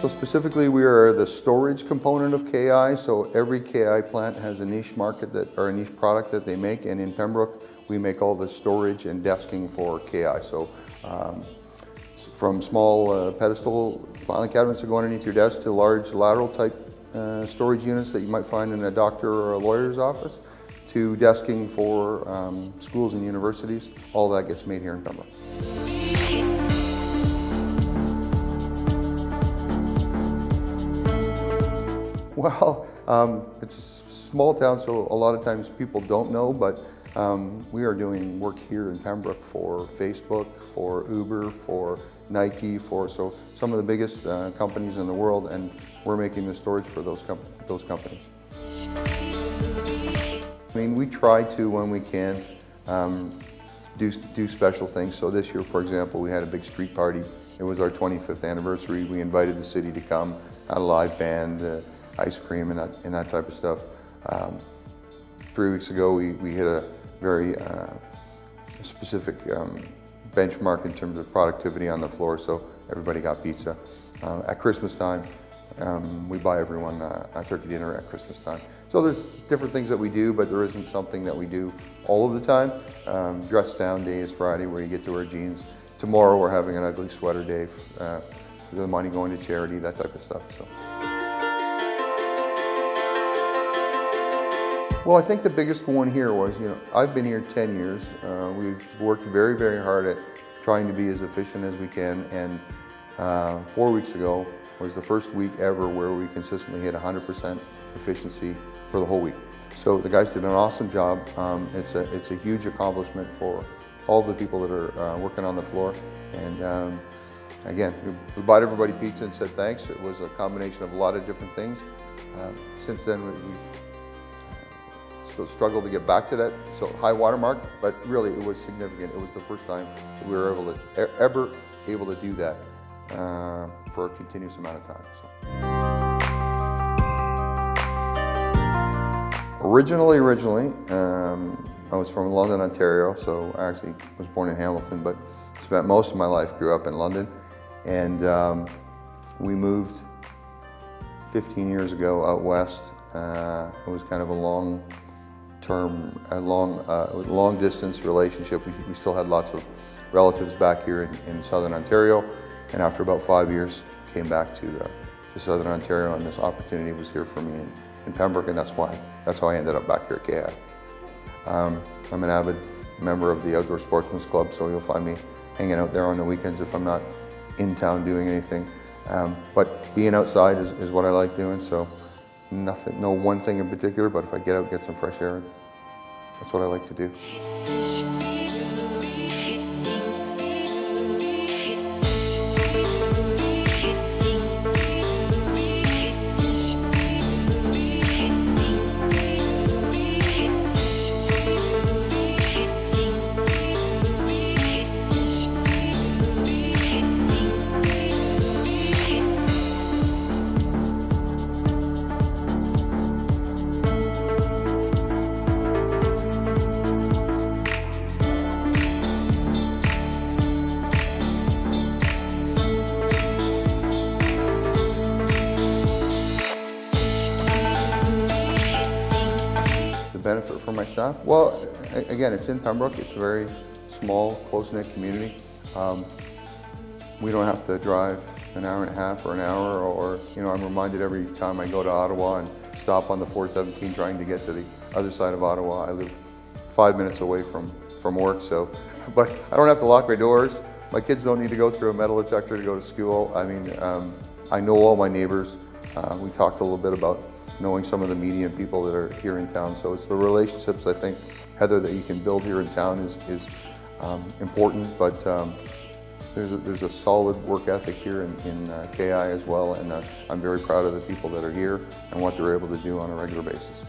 So specifically, we are the storage component of KI. So every KI plant has a niche market or a niche product that they make, and in Pembroke, we make all the storage and desking for KI. So from small pedestal filing cabinets that go underneath your desk to large lateral type storage units that you might find in a doctor or a lawyer's office, to desking for schools and universities, all that gets made here in Pembroke. Well, it's a small town, so a lot of times people don't know, but we are doing work here in Pembroke for Facebook, for Uber, for Nike, for some of the biggest companies in the world, and we're making the storage for those companies. I mean, we try to, when we can, do special things. So this year, for example, we had a big street party. It was our 25th anniversary. We invited the city to come, had a live band, ice cream and that type of stuff. 3 weeks ago, we hit a very specific benchmark in terms of productivity on the floor, so everybody got pizza. At Christmas time, we buy everyone a turkey dinner at Christmas time. So there's different things that we do, but there isn't something that we do all of the time. Dress down day is Friday, where you get to wear jeans. Tomorrow we're having an ugly sweater day, the money going to charity, that type of stuff. So. Well, I think the biggest one here was, I've been here 10 years. We've worked very, very hard at trying to be as efficient as we can, and 4 weeks ago was the first week ever where we consistently hit 100% efficiency for the whole week. So the guys did an awesome job. It's a huge accomplishment for all of the people that are working on the floor. And again, we bought everybody pizza and said thanks. It was a combination of a lot of different things. Since then, we've still struggled to get back to that high water mark, but really it was significant. It was the first time that we were ever able to do that for a continuous amount of time. So. Originally, I was from London, Ontario, so I actually was born in Hamilton, but spent most of my life, grew up in London, and we moved 15 years ago out west. It was kind of a long distance relationship. We still had lots of relatives back here in Southern Ontario, and after about 5 years, came back to Southern Ontario, and this opportunity was here for me in Pembroke, and that's how I ended up back here at KI. I'm an avid member of the Outdoor Sportsman's Club, so you'll find me hanging out there on the weekends if I'm not in town doing anything. But being outside is what I like doing, so no one thing in particular, but if I get out and get some fresh air, that's what I like to do. Benefit for my staff? Well, again, it's in Pembroke. It's a very small, close-knit community. We don't have to drive an hour and a half or an hour, or I'm reminded every time I go to Ottawa and stop on the 417 trying to get to the other side of Ottawa. I live 5 minutes away from work, but I don't have to lock my doors. My kids don't need to go through a metal detector to go to school. I mean, I know all my neighbors. We talked a little bit about knowing some of the media and people that are here in town. So it's the relationships, I think, Heather, that you can build here in town is important, but there's a solid work ethic here in KI as well, and I'm very proud of the people that are here and what they're able to do on a regular basis.